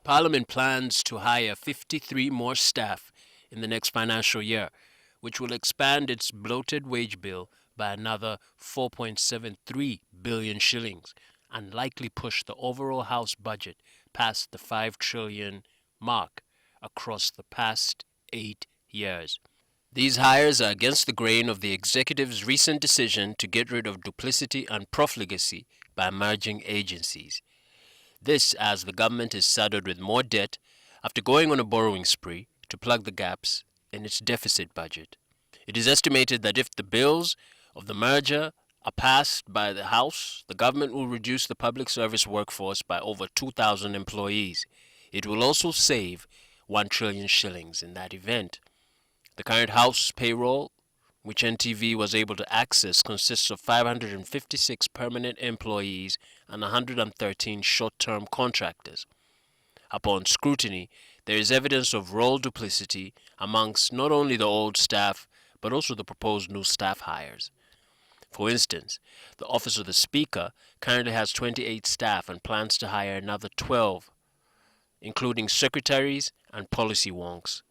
Parliament plans to hire 53 more staff in the next financial year, which will expand its bloated wage bill by another 4.73 billion shillings and likely push the overall House budget past the 5 trillion mark across the past 8 years. These hires are against the grain of the executive's recent decision to get rid of duplicity and profligacy by merging agencies. This as the government is saddled with more debt after going on a borrowing spree to plug the gaps in its deficit budget. It is estimated that if the bills of the merger are passed by the House, the government will reduce the public service workforce by over 2,000 employees. It will also save 1 trillion shillings in that event. The current House payroll, which NTV was able to access, consists of 556 permanent employees and 113 short-term contractors. Upon scrutiny, there is evidence of role duplicity amongst not only the old staff, but also the proposed new staff hires. For instance, the Office of the Speaker currently has 28 staff and plans to hire another 12, including secretaries and policy wonks.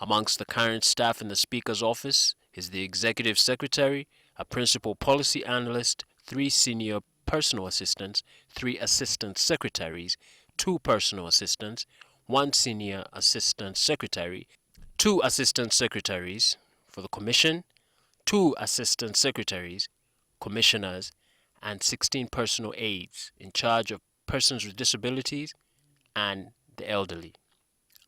Amongst the current staff in the Speaker's office is the Executive Secretary, a Principal Policy Analyst, 3 Senior Personal Assistants, 3 Assistant Secretaries, 2 Personal Assistants, 1 Senior Assistant Secretary, 2 Assistant Secretaries for the Commission, 2 Assistant Secretaries, Commissioners, and 16 personal aides in charge of persons with disabilities and the elderly.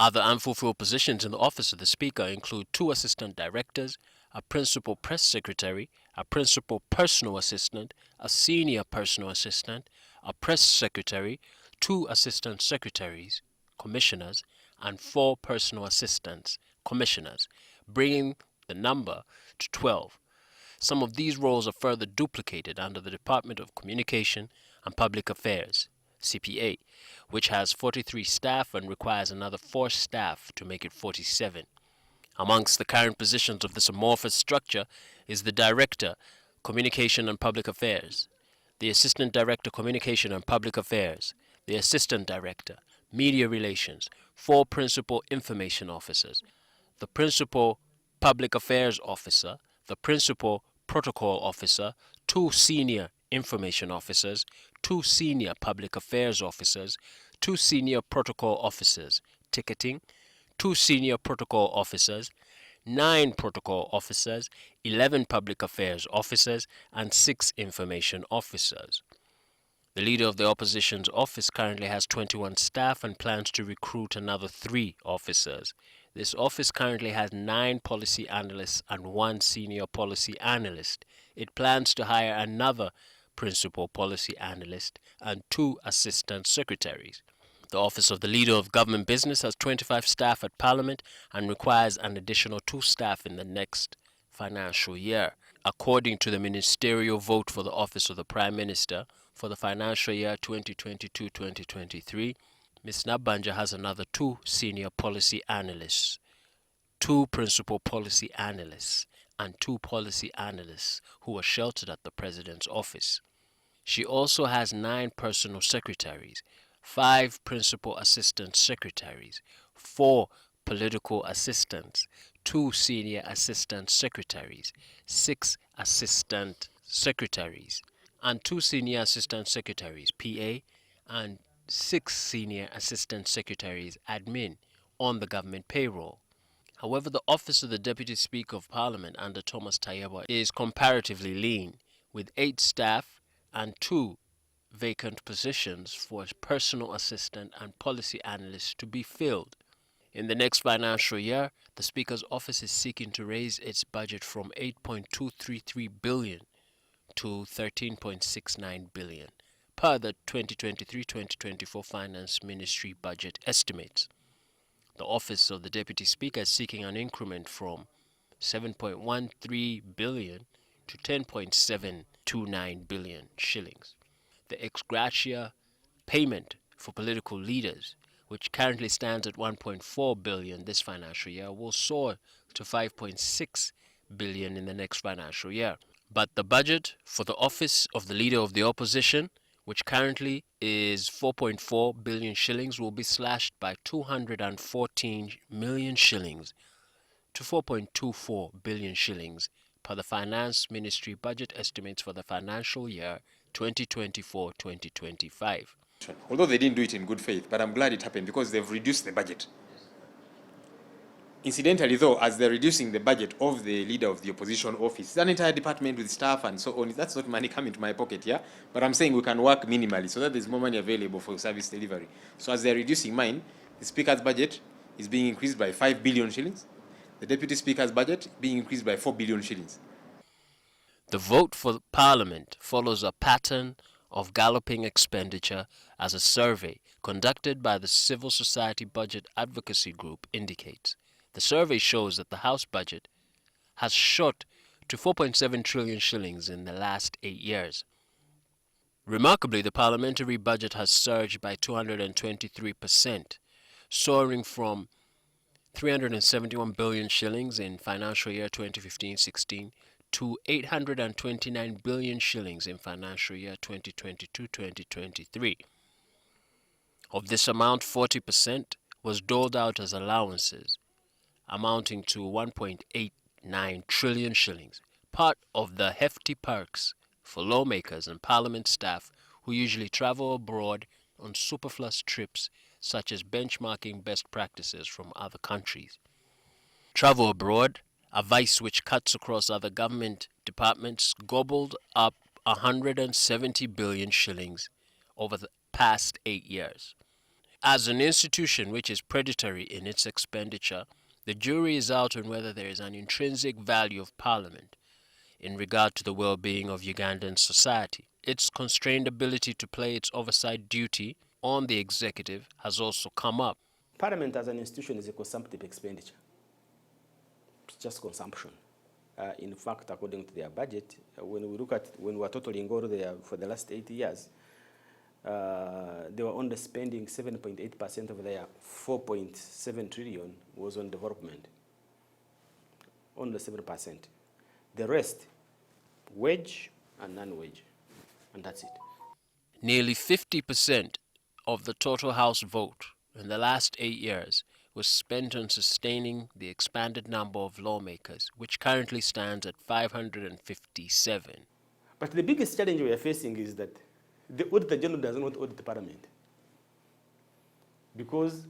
Other unfulfilled positions in the Office of the Speaker include 2 Assistant Directors, a Principal Press Secretary, a Principal Personal Assistant, a Senior Personal Assistant, a Press Secretary, 2 Assistant Secretaries, Commissioners, and 4 Personal Assistants, Commissioners, bringing the number to 12. Some of these roles are further duplicated under the Department of Communication and Public Affairs, CPA, which has 43 staff and requires another 4 staff to make it 47. Amongst the current positions of this amorphous structure is the Director, Communication and Public Affairs, the Assistant Director, Communication and Public Affairs, the Assistant Director, Media Relations, 4 Principal Information Officers, the Principal Public Affairs Officer, the Principal Protocol Officer, 2 Senior Information Officers, 2 Senior Public Affairs Officers, 2 Senior Protocol Officers, Ticketing, 2 Senior Protocol Officers, 9 Protocol Officers, 11 Public Affairs Officers, and 6 Information Officers. The Leader of the Opposition's office currently has 21 staff and plans to recruit another 3 officers. This office currently has 9 policy analysts and 1 senior policy analyst. It plans to hire another principal policy analyst and 2 assistant secretaries. The Office of the Leader of Government Business has 25 staff at Parliament and requires an additional 2 staff in the next financial year. According to the ministerial vote for the Office of the Prime Minister for the financial year 2022-2023, Ms. Nabanja has another 2 senior policy analysts, 2 principal policy analysts, and 2 policy analysts who are sheltered at the President's office. She also has 9 personal secretaries, 5 principal assistant secretaries, 4 political assistants, 2 senior assistant secretaries, 6 assistant secretaries, and 2 senior assistant secretaries, PA, and 6 senior assistant secretaries, admin, on the government payroll. However, the Office of the Deputy Speaker of Parliament under Thomas Tayeba is comparatively lean, with 8 staff and 2 vacant positions for personal assistant and policy analysts to be filled. In the next financial year, the Speaker's office is seeking to raise its budget from 8.233 billion to 13.69 billion, per the 2023-2024 Finance Ministry budget estimates. The Office of the Deputy Speaker is seeking an increment from 7.13 billion to 10.729 billion shillings. The ex gratia payment for political leaders, which currently stands at 1.4 billion this financial year, will soar to 5.6 billion in the next financial year. But the budget for the Office of the Leader of the Opposition, which currently is 4.4 billion shillings, will be slashed by 214 million shillings to 4.24 billion shillings per the Finance Ministry budget estimates for the financial year 2024-2025. Although they didn't do it in good faith, but I'm glad it happened because they've reduced the budget. Incidentally, though, as they're reducing the budget of the leader of the opposition office, it's an entire department with staff and so on. That's not money coming to my pocket, yeah? But I'm saying we can work minimally so that there's more money available for service delivery. So as they're reducing mine, the speaker's budget is being increased by 5 billion shillings. The deputy speaker's budget being increased by 4 billion shillings. The vote for Parliament follows a pattern of galloping expenditure, as a survey conducted by the Civil Society Budget Advocacy Group indicates. The survey shows that the House budget has shot to 4.7 trillion shillings in the last 8 years. Remarkably, the parliamentary budget has surged by 223%, soaring from 371 billion shillings in financial year 2015-16 to 829 billion shillings in financial year 2022-2023. Of this amount, 40% was doled out as allowances, amounting to 1.89 trillion shillings, part of the hefty perks for lawmakers and parliament staff who usually travel abroad on superfluous trips, such as benchmarking best practices from other countries. Travel abroad, a vice which cuts across other government departments, gobbled up 170 billion shillings over the past 8 years. As an institution which is predatory in its expenditure, the jury is out on whether there is an intrinsic value of Parliament in regard to the well-being of Ugandan society. Its constrained ability to play its oversight duty on the executive has also come up. Parliament as an institution is a consumptive expenditure. It's just consumption. In fact, according to their budget, when we were totaling all there for the last 8 years, they were only spending 7.8% of their 4.7 trillion was on development. Only 7%. The rest, wage and non-wage, and that's it. Nearly 50% of the total House vote in the last 8 years was spent on sustaining the expanded number of lawmakers, which currently stands at 557. But the biggest challenge we are facing is that the Auditor General does not audit the Parliament, because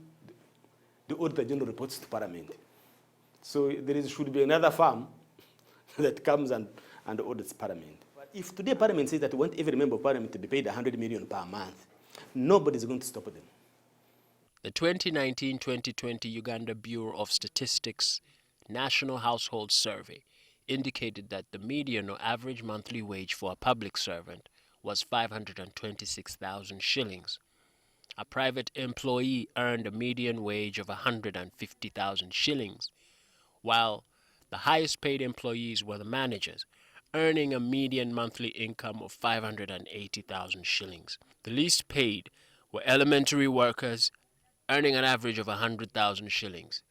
the Auditor General reports to Parliament. So there should be another firm that comes and audits Parliament. But if today Parliament says that we want every member of Parliament to be paid 100 million per month, nobody is going to stop them. The 2019-2020 Uganda Bureau of Statistics National Household Survey indicated that the median or average monthly wage for a public servant was 526,000 shillings. A private employee earned a median wage of 150,000 shillings, while the highest paid employees were the managers, earning a median monthly income of 580,000 shillings. The least paid were elementary workers, earning an average of 100,000 shillings,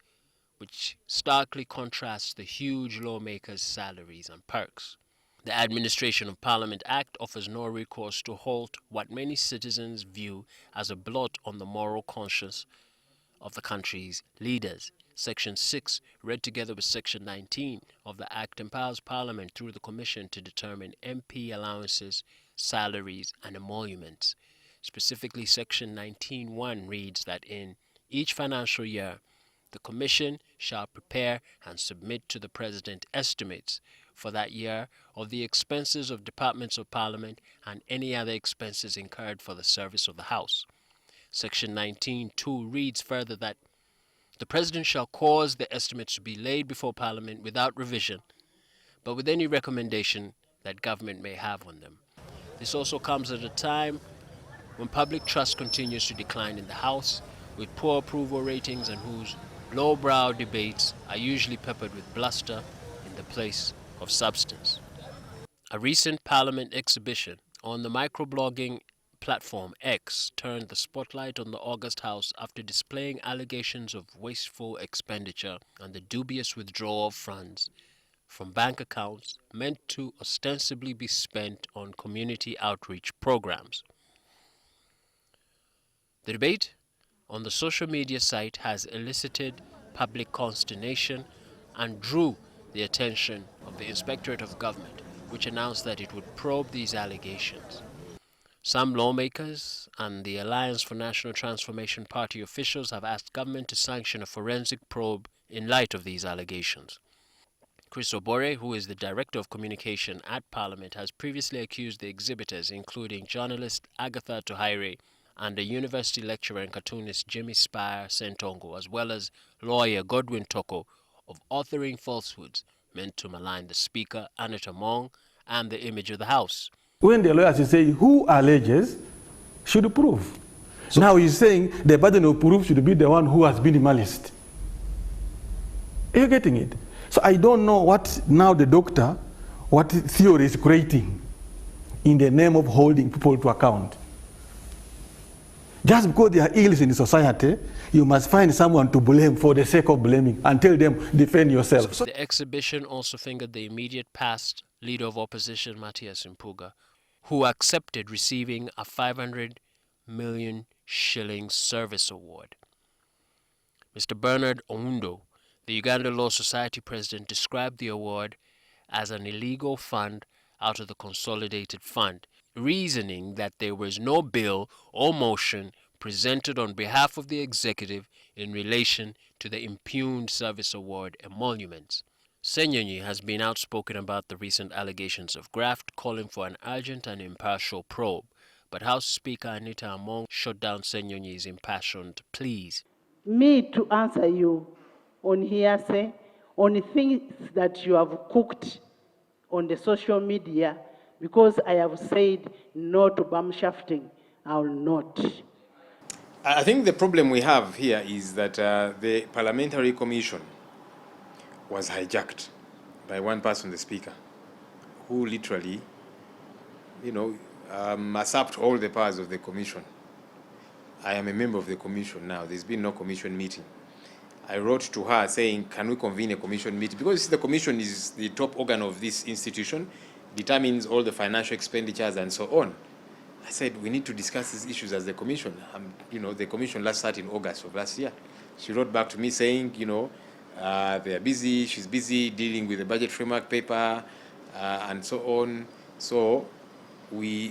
which starkly contrasts the huge lawmakers' salaries and perks. The Administration of Parliament Act offers no recourse to halt what many citizens view as a blot on the moral conscience of the country's leaders. Section 6, read together with Section 19 of the Act, empowers Parliament through the Commission to determine MP allowances, salaries, and emoluments. Specifically, Section 19.1 reads that in each financial year, the Commission shall prepare and submit to the President estimates for that year of the expenses of departments of Parliament and any other expenses incurred for the service of the House. Section 19.2 reads further that the President shall cause the estimates to be laid before Parliament without revision, but with any recommendation that government may have on them. This also comes at a time when public trust continues to decline in the House, with poor approval ratings and whose lowbrow debates are usually peppered with bluster in the place of substance. A recent Parliament exhibition on the microblogging platform X turned the spotlight on the August House after displaying allegations of wasteful expenditure and the dubious withdrawal of funds from bank accounts meant to ostensibly be spent on community outreach programs. The debate on the social media site has elicited public consternation and drew the attention of the Inspectorate of Government, which announced that it would probe these allegations. Some lawmakers and the Alliance for National Transformation Party officials have asked government to sanction a forensic probe in light of these allegations. Chris Obore, who is the Director of Communication at Parliament, has previously accused the exhibitors, including journalist Agatha Tuhaire and a university lecturer and cartoonist Jimmy Spire Sentongo, as well as lawyer Godwin Toko, of authoring falsehoods meant to malign the Speaker, Anita Mong, and the image of the House. When the lawyers say who alleges should prove. So now he's saying the burden of proof should be the one who has been maliced. Are you getting it? So I don't know what now the doctor, what theory is creating in the name of holding people to account. Just because there are ills in society, you must find someone to blame for the sake of blaming and tell them, defend yourself. The exhibition also fingered the immediate past leader of opposition, Matthias Mpuga, who accepted receiving a 500 million shilling service award. Mr. Bernard Oundo, the Uganda Law Society president, described the award as an illegal fund out of the consolidated fund, reasoning that there was no bill or motion presented on behalf of the executive in relation to the impugned service award emoluments. Senyonyi has been outspoken about the recent allegations of graft, calling for an urgent and impartial probe. But House Speaker Anita Among shut down Senyonyi's impassioned pleas. Me to answer you on hearsay, on things that you have cooked on the social media, because I have said no to bum shafting, I will not. I think the problem we have here is that the Parliamentary Commission was hijacked by one person, the Speaker, who literally, usurped all the powers of the Commission. I am a member of the Commission now. There's been no Commission meeting. I wrote to her saying, can we convene a Commission meeting? Because the Commission is the top organ of this institution, determines all the financial expenditures and so on. I said, we need to discuss these issues as the Commission. The Commission last started in August of last year. She wrote back to me saying, they are busy, she's busy dealing with the budget framework paper and so on. So we